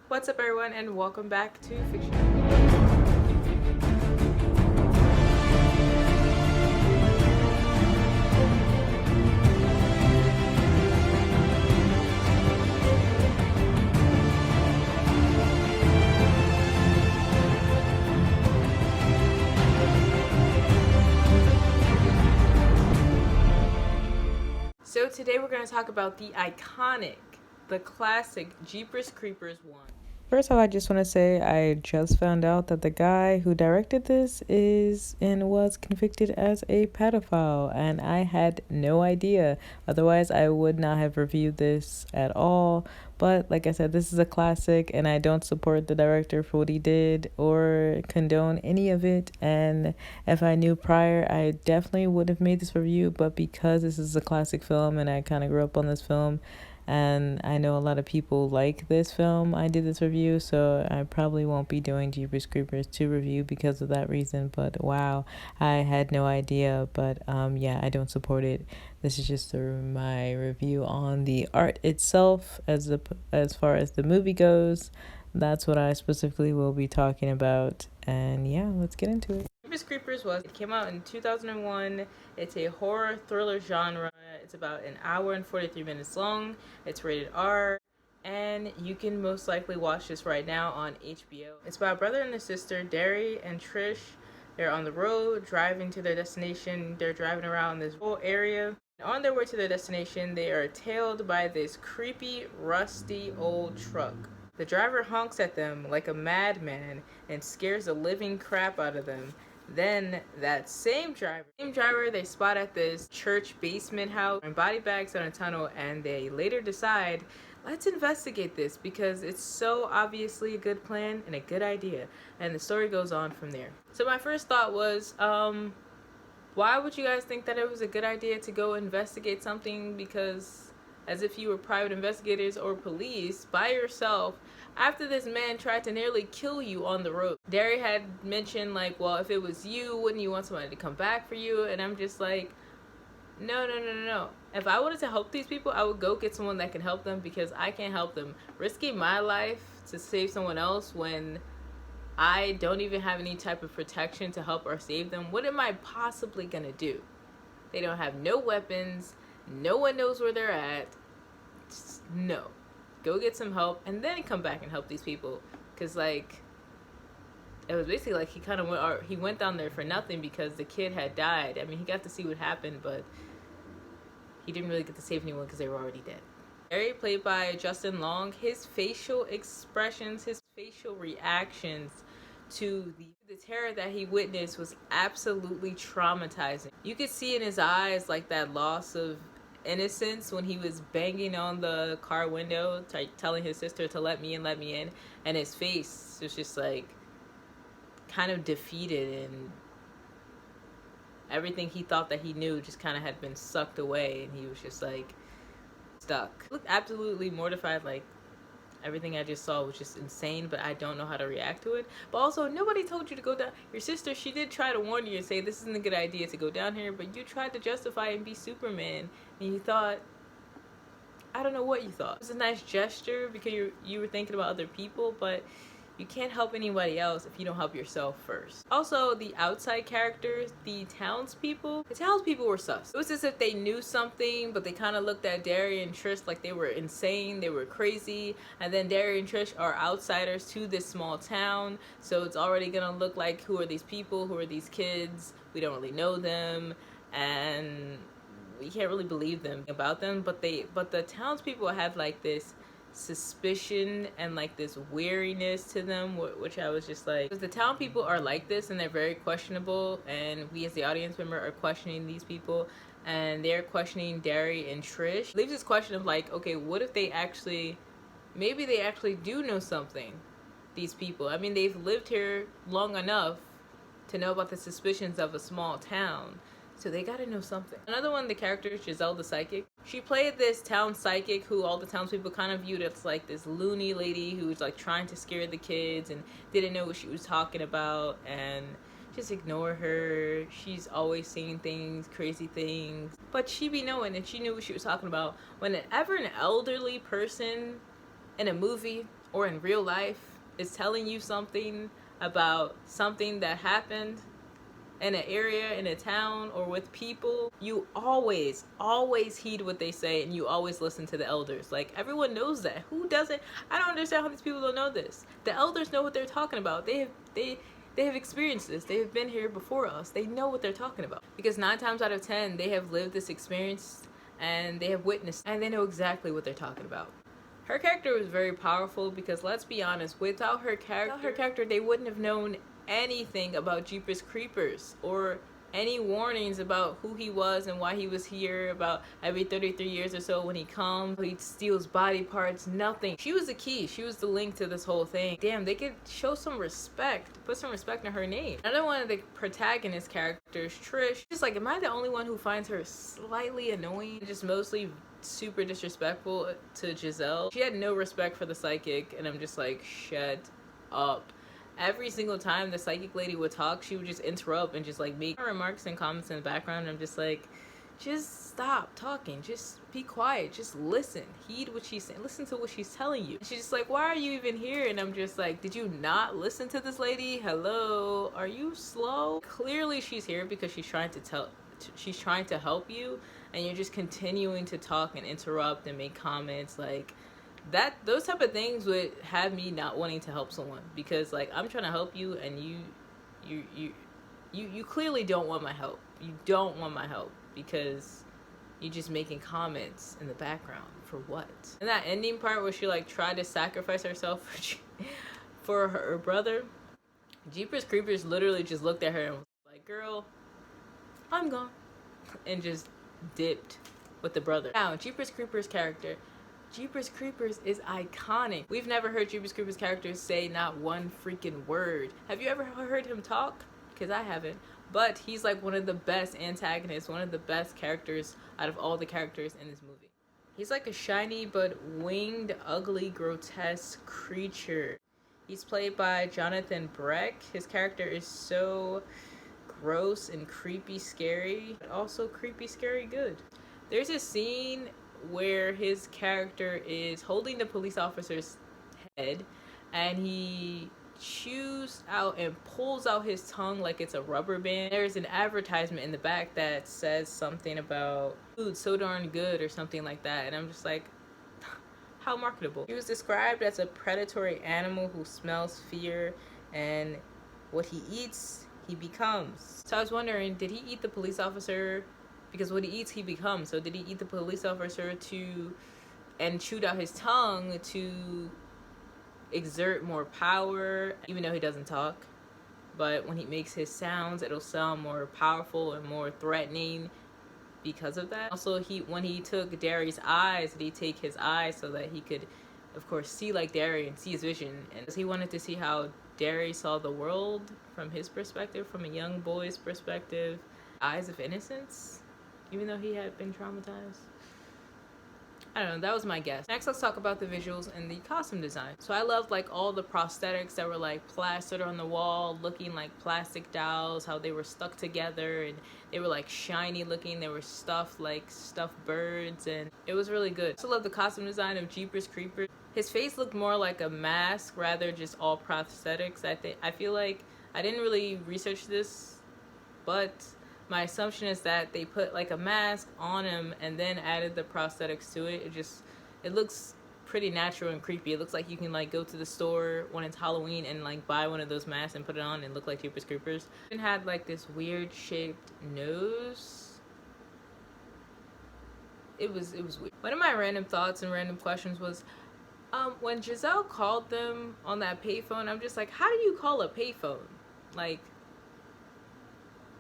What's up, everyone, and welcome back to Fiction. So today we're going to talk about the iconic, the classic Jeepers Creepers 1. First off, I just want to say I just found out that the guy who directed this is and was convicted as a pedophile, and I had no idea. Otherwise, I would not have reviewed this at all. But like I said, this is a classic, and I don't support the director for what he did or condone any of it. And if I knew prior, I definitely would have made this review. But because this is a classic film and I kind of grew up on this film, and I know a lot of people like this film, I did this review, so I probably won't be doing Jeepers Creepers 2 review because of that reason. But wow, I had no idea. But yeah, I don't support it. This is just my review on the art itself. As far as the movie goes, that's what I specifically will be talking about. And yeah, let's get into it. Jeepers Creepers it came out in 2001. It's a horror thriller genre. It's about an hour and 43 minutes long. It's rated R, and you can most likely watch this right now on HBO. It's about a brother and a sister, Darry and Trish. They're on the road driving to their destination. They're driving around this whole area. On their way to their destination, they are tailed by this creepy, rusty old truck. The driver honks at them like a madman and scares the living crap out of them. Then that same driver they spot at this church basement house and body bags on a tunnel, and they later decide, let's investigate this because it's so obviously a good plan and a good idea. And the story goes on from there. So my first thought was, why would you guys think that it was a good idea to go investigate something? Because as if you were private investigators or police by yourself after this man tried to nearly kill you on the road. Darry had mentioned, like, well, if it was you, wouldn't you want somebody to come back for you? And I'm just like, no. If I wanted to help these people, I would go get someone that can help them, because I can't help them. Risking my life to save someone else when I don't even have any type of protection to help or save them, what am I possibly gonna do? They don't have no weapons. No one knows where they're at. Just, no. Go get some help and then come back and help these people. Because, like, it was basically like he went down there for nothing because the kid had died. I mean, he got to see what happened, but he didn't really get to save anyone because they were already dead. Darry, played by Justin Long, his facial expressions, his facial reactions to the terror that he witnessed was absolutely traumatizing. You could see in his eyes, like, that loss of innocence when he was banging on the car window, telling his sister to let me in, and his face was just like kind of defeated, and everything he thought that he knew just kind of had been sucked away, and he was just like stuck. He looked absolutely mortified, like everything I just saw was just insane, but I don't know how to react to it. But also, nobody told you to go down. Your sister, she did try to warn you and say this isn't a good idea to go down here, but you tried to justify and be Superman, and you thought, I don't know what you thought. It was a nice gesture because you were thinking about other people, but you can't help anybody else if you don't help yourself first. Also, the outside characters, the townspeople were sus. It was as if they knew something, but they kind of looked at Darry and Trish like they were insane, they were crazy. And then Darry and Trish are outsiders to this small town, so it's already gonna look like, who are these people? Who are these kids? We don't really know them, and we can't really believe them about them. But the townspeople have like this suspicion and like this weariness to them, which I was just like, because the town people are like this and they're very questionable, and we as the audience member are questioning these people, and they're questioning Darry and Trish. It leaves this question of like, okay, what if maybe they actually do know something, these people. I mean, they've lived here long enough to know about the suspicions of a small town, so they gotta know something. Another one of the characters, Giselle the Psychic. She played this town psychic who all the townspeople kind of viewed as like this loony lady who was like trying to scare the kids and didn't know what she was talking about, and just ignore her. She's always saying things, crazy things. But she be knowing, and she knew what she was talking about. Whenever an elderly person in a movie or in real life is telling you something about something that happened in an area, in a town, or with people, you always heed what they say, and you always listen to the elders. Like, everyone knows that. Who doesn't? I don't understand how these people don't know this. The elders know what they're talking about. They have experienced this. They have been here before us. They know what they're talking about, because 9 times out of 10 they have lived this experience, and they have witnessed, and they know exactly what they're talking about. Her character was very powerful, because let's be honest, without her character, they wouldn't have known anything about Jeepers Creepers, or any warnings about who he was and why he was here, about every 33 years or so when he comes, he steals body parts, nothing. She was the key. She was the link to this whole thing. Damn, they could show some respect, put some respect in her name. Another one of the protagonist characters, Trish, just like, am I the only one who finds her slightly annoying? Just mostly super disrespectful to Giselle. She had no respect for the psychic, and I'm just like, shut up. Every single time the psychic lady would talk, she would just interrupt and just like make remarks and comments in the background. I'm just like, just stop talking, just be quiet, just listen, heed what she's saying, listen to what she's telling you. And she's just like, why are you even here? And I'm just like, did you not listen to this lady? Hello, are you slow? Clearly she's here because she's trying to help you, and you're just continuing to talk and interrupt and make comments. Like, those type of things would have me not wanting to help someone, because like, I'm trying to help you, and you clearly don't want my help. You don't want my help because you're just making comments in the background. For what? And that ending part where she like tried to sacrifice herself for her brother, Jeepers Creepers literally just looked at her and was like, girl, I'm gone, and just dipped with the brother. Now, Jeepers Creepers character, Jeepers Creepers is iconic. We've never heard Jeepers Creepers characters say not one freaking word. Have you ever heard him talk? Because I haven't. But he's like one of the best antagonists, one of the best characters out of all the characters in this movie. He's like a shiny but winged, ugly, grotesque creature. He's played by Jonathan Breck. His character is so gross and creepy scary, but also creepy scary good. There's a scene where his character is holding the police officer's head, and he chews out and pulls out his tongue like it's a rubber band. There's an advertisement in the back that says something about food so darn good or something like that, and I'm just like, how marketable. He was described as a predatory animal who smells fear, and what he eats, he becomes. So I was wondering, did he eat the police officer? Because what he eats, he becomes. So did he eat the police officer and chewed out his tongue to exert more power, even though he doesn't talk? But when he makes his sounds, it'll sound more powerful and more threatening because of that. Also, when he took Darry's eyes, did he take his eyes so that he could, of course, see like Darry and see his vision? And he wanted to see how Darry saw the world from his perspective, from a young boy's perspective. Eyes of innocence, even though he had been traumatized. I don't know, that was my guess. Next, let's talk about the visuals and the costume design. So I loved like all the prosthetics that were like plastered on the wall, looking like plastic dolls, how they were stuck together, and they were like shiny looking. They were stuffed like stuffed birds, and it was really good. I also love the costume design of Jeepers Creepers. His face looked more like a mask rather just all prosthetics. I feel like, I didn't really research this, but my assumption is that they put like a mask on him and then added the prosthetics to it. It looks pretty natural and creepy. It looks like you can like go to the store when it's Halloween and like buy one of those masks and put it on and look like Jeepers Creepers. It had like this weird shaped nose. It was weird. One of my random thoughts and random questions was, when Giselle called them on that payphone, I'm just like, how do you call a payphone? Like,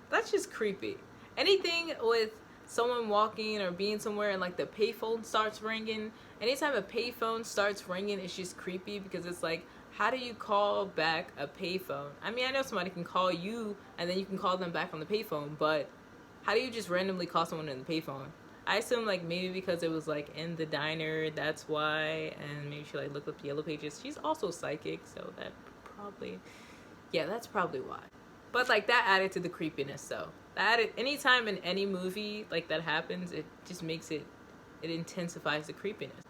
that's just creepy. Anything with someone walking or being somewhere and like the payphone starts ringing, anytime a payphone starts ringing, it's just creepy, because it's like, how do you call back a payphone? I mean, I know somebody can call you and then you can call them back on the payphone, but how do you just randomly call someone in the payphone? I assume like maybe because it was like in the diner, that's why, and maybe she like looked up the Yellow Pages. She's also psychic, so that probably, yeah, that's probably why. But like, that added to the creepiness. So that added, anytime in any movie like that happens, it just makes it intensifies the creepiness.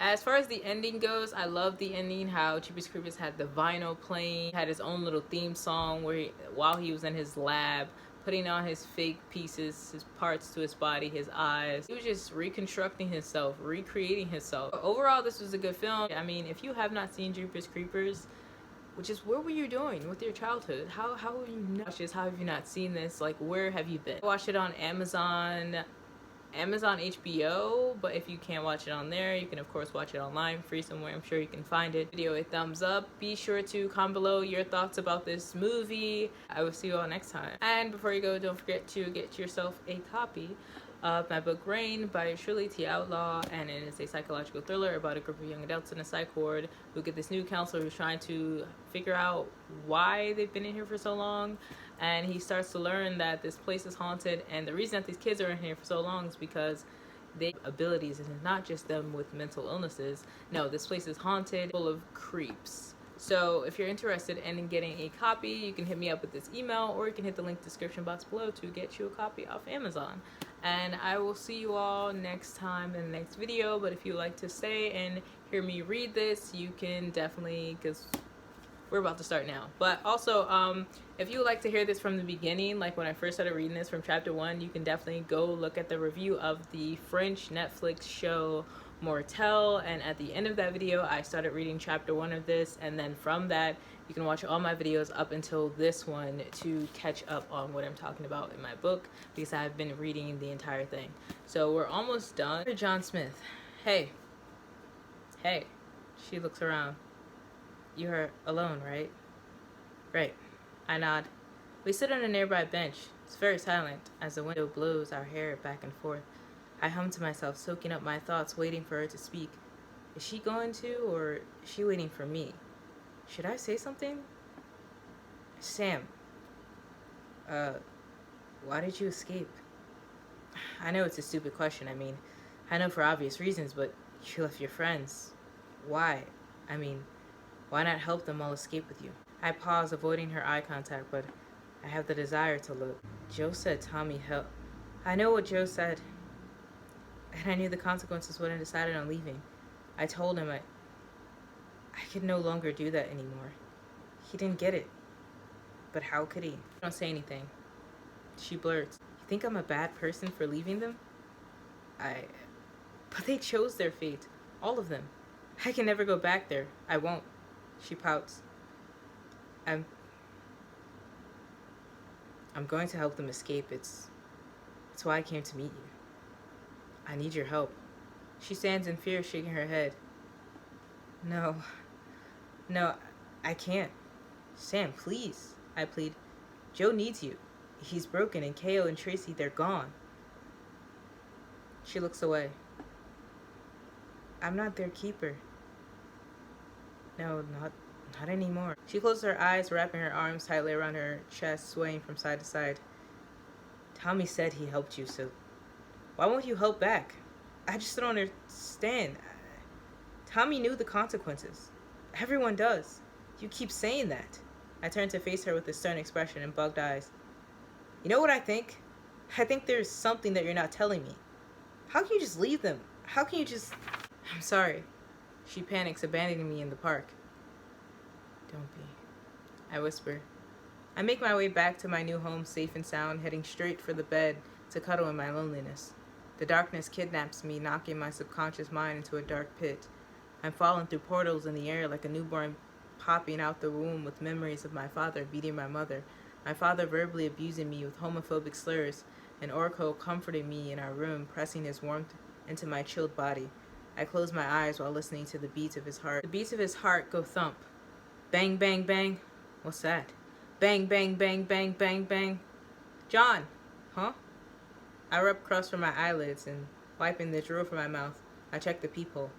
As far as the ending goes, I love the ending, how Jeepers Creepers had the vinyl playing, had his own little theme song where while he was in his lab, putting on his fake pieces, his parts to his body, his eyes. He was just reconstructing himself, recreating himself. Overall, this was a good film. I mean, if you have not seen Jeepers Creepers, which is, what were you doing with your childhood? How have you not? Just how have you not seen this? Like, where have you been? I watched it on Amazon HBO, but if you can't watch it on there, you can of course watch it online free somewhere. I'm sure you can find it. Video a thumbs up. Be sure to comment below your thoughts about this movie. I will see you all next time. And before you go, don't forget to get yourself a copy of my book Rain by Shirley T. Outlaw, and it is a psychological thriller about a group of young adults in a psych ward who get this new counselor who's trying to figure out why they've been in here for so long. And he starts to learn that this place is haunted, and the reason that these kids are in here for so long is because they have abilities, and it's not just them with mental illnesses. No, this place is haunted, full of creeps. So if you're interested in getting a copy, you can hit me up with this email, or you can hit the link description box below to get you a copy off Amazon. And I will see you all next time in the next video. But if you like to stay and hear me read this, you can definitely, because we're about to start now. But also, if you would like to hear this from the beginning, like when I first started reading this from chapter 1, you can definitely go look at the review of the French Netflix show Mortel, and at the end of that video I started reading chapter 1 of this, and then from that you can watch all my videos up until this one to catch up on what I'm talking about in my book, because I've been reading the entire thing. So we're almost done. John Smith. Hey. She looks around. You're alone, right? Right. I nod. We sit on a nearby bench. It's very silent as the window blows our hair back and forth. I hum to myself, soaking up my thoughts, waiting for her to speak. Is she going to, or is she waiting for me? Should I say something? Sam. Why did you escape? I know it's a stupid question. I mean, I know for obvious reasons, but you left your friends. Why? I mean, why not help them all escape with you? I pause, avoiding her eye contact, but I have the desire to look. Joe said Tommy help. I know what Joe said, and I knew the consequences when I decided on leaving. I told him I could no longer do that anymore. He didn't get it. But how could he? I don't say anything. She blurts, "You think I'm a bad person for leaving them?" But they chose their fate. All of them. I can never go back there. I won't. She pouts. I'm going to help them escape. It's why I came to meet you. I need your help. She stands in fear, shaking her head. No, I can't. Sam, please, I plead. Joe needs you. He's broken, and Ko and Tracy, they're gone. She looks away. I'm not their keeper. No, not anymore. She closes her eyes, wrapping her arms tightly around her chest, swaying from side to side. Tommy said he helped you, so why won't you help back? I just don't understand. Tommy knew the consequences. Everyone does. You keep saying that. I turn to face her with a stern expression and bugged eyes. You know what I think? I think there's something that you're not telling me. How can you just leave them? How can you just... I'm sorry. She panics, abandoning me in the park. Don't be. I whisper. I make my way back to my new home safe and sound, heading straight for the bed to cuddle in my loneliness. The darkness kidnaps me, knocking my subconscious mind into a dark pit. I'm falling through portals in the air like a newborn popping out the womb with memories of my father beating my mother, my father verbally abusing me with homophobic slurs, and Orko comforting me in our room, pressing his warmth into my chilled body. I close my eyes while listening to the beats of his heart. The beats of his heart go thump. Bang, bang, bang. What's that? Bang, bang, bang, bang, bang, bang. John! Huh? I rub crust from my eyelids and, wiping the drool from my mouth, I check the peephole.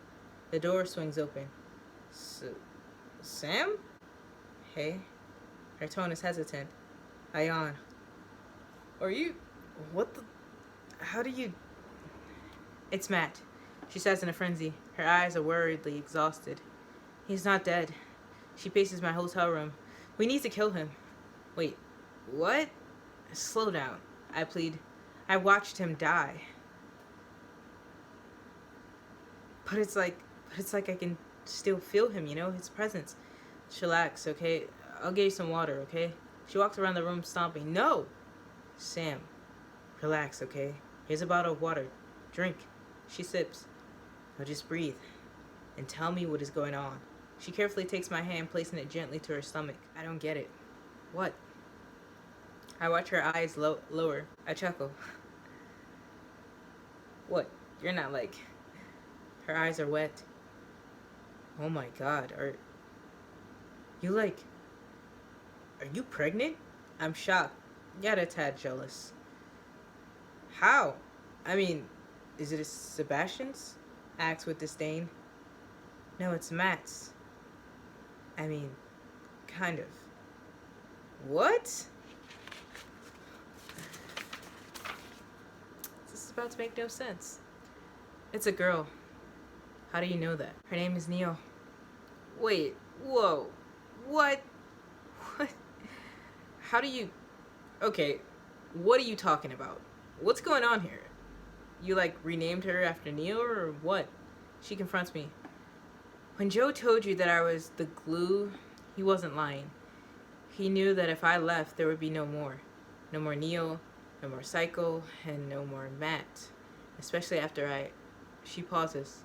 The door swings open. Sam? Hey? Her tone is hesitant. I yawn. Are you... What the... How do you... It's Matt, she says in a frenzy. Her eyes are worriedly exhausted. He's not dead. She paces my hotel room. We need to kill him. Wait, what? Slow down, I plead. I watched him die. But But it's like I can still feel him, his presence. Chillax, okay? I'll get you some water, okay? She walks around the room stomping. No! Sam, relax, okay? Here's a bottle of water. Drink. She sips. Now just breathe and tell me what is going on. She carefully takes my hand, placing it gently to her stomach. I don't get it. What? I watch her eyes lower. I chuckle. What? You're not like... Her eyes are wet. Oh my God, are you pregnant? I'm shocked, yet a tad jealous. How? I mean, is it Sebastian's? I asked with disdain. No, it's Matt's. I mean, kind of. What? This is about to make no sense. It's a girl. How do you know that? Her name is Neil. Wait, whoa. What? What? How do you... Okay, what are you talking about? What's going on here? You renamed her after Neil or what? She confronts me. When Joe told you that I was the glue, he wasn't lying. He knew that if I left, there would be no more. No more Neil, no more Psycho, and no more Matt. Especially after She pauses.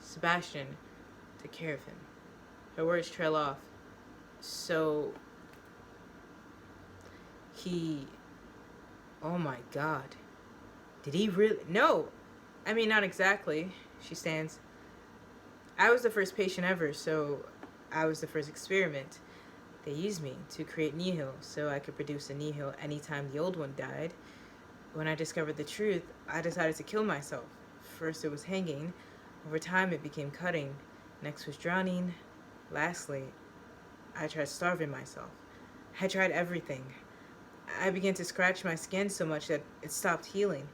Sebastian took care of him. Her words trail off. So... He... Oh my God. Did he really... No! I mean, not exactly. She stands. I was the first patient ever, so I was the first experiment. They used me to create Nihil, so I could produce a Nihil anytime the old one died. When I discovered the truth, I decided to kill myself. First it was hanging. Over time it became cutting. Next was drowning. Lastly, I tried starving myself. I tried everything. I began to scratch my skin so much that it stopped healing.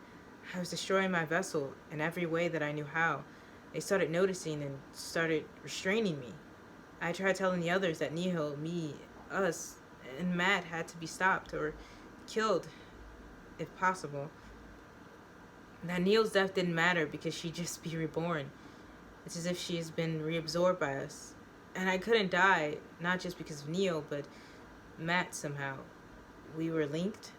I was destroying my vessel in every way that I knew how. They started noticing and started restraining me. I tried telling the others that Nihil, me, us, and Matt had to be stopped or killed, if possible. That Neil's death didn't matter because she'd just be reborn. It's as if she's been reabsorbed by us. And I couldn't die, not just because of Neil, but Matt somehow. We were linked.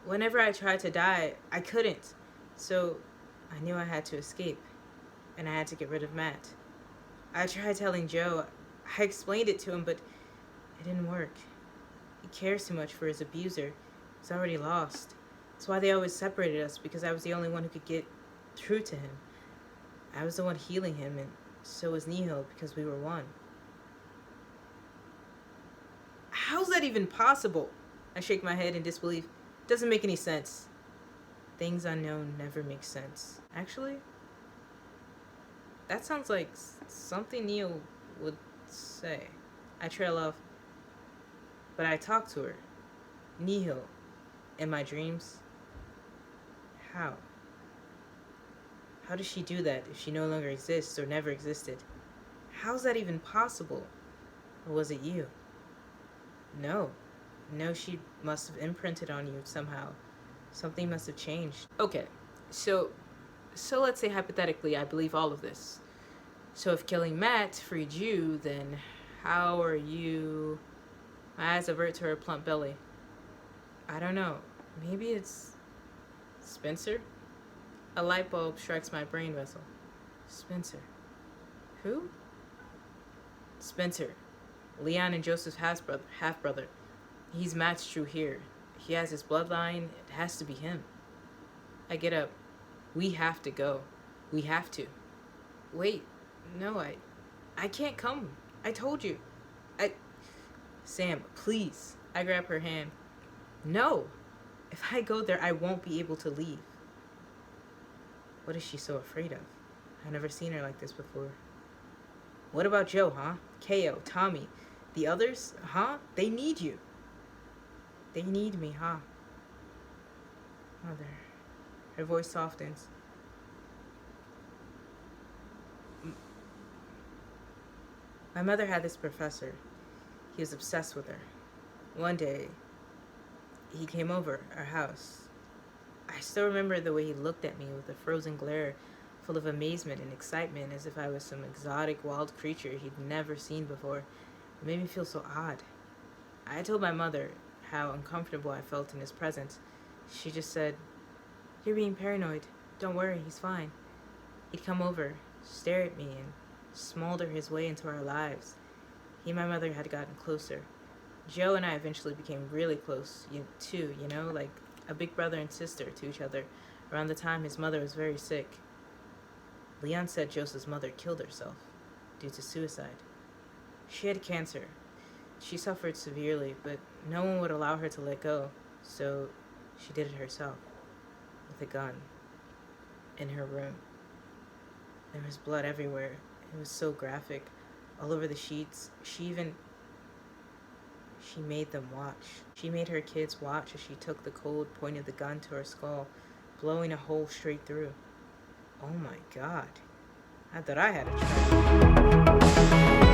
Whenever I tried to die, I couldn't. So I knew I had to escape. And I had to get rid of Matt. I tried telling Joe. I explained it to him, but it didn't work. He cares too much for his abuser. He's already lost. That's why they always separated us, because I was the only one who could get through to him. I was the one healing him, and so was Nihil, because we were one. How's that even possible? I shake my head in disbelief. Doesn't make any sense. Things unknown never make sense. Actually, that sounds like something Neil would say. I trail off. But I talk to her. Nihil. In my dreams. How? How does she do that if she no longer exists or never existed? How's that even possible? Or was it you? No, she must have imprinted on you somehow. Something must have changed. Okay, so let's say hypothetically I believe all of this. So if killing Matt freed you, then how are you... My eyes avert to her plump belly. I don't know. Maybe it's... Spencer? A light bulb strikes my brain vessel. Spencer. Who? Spencer. Leon and Joseph's half-brother. He's Matt's true heir. He has his bloodline. It has to be him. I get up. We have to go. We have to. Wait. No, I can't come. I told you. Sam, please. I grab her hand. No. If I go there, I won't be able to leave. What is she so afraid of? I've never seen her like this before. What about Joe, huh? Ko, Tommy. The others, huh? They need you. They need me, huh? Mother. Her voice softens. My mother had this professor. He was obsessed with her. One day, he came over our house. I still remember the way he looked at me with a frozen glare full of amazement and excitement, as if I was some exotic wild creature he'd never seen before. It made me feel so odd. I told my mother how uncomfortable I felt in his presence. She just said, "You're being paranoid. Don't worry, he's fine." He'd come over, stare at me, and smolder his way into our lives. He and my mother had gotten closer. Joe and I eventually became really close, too, like a big brother and sister to each other, around the time his mother was very sick. Leon said Joseph's mother killed herself due to suicide. She had cancer. She suffered severely, but no one would allow her to let go, so she did it herself, with a gun, in her room. There was blood everywhere. It was so graphic, all over the sheets. She made them watch. She made her kids watch as she took the cold point of the gun to her skull, blowing a hole straight through. Oh my God. I thought I had a child.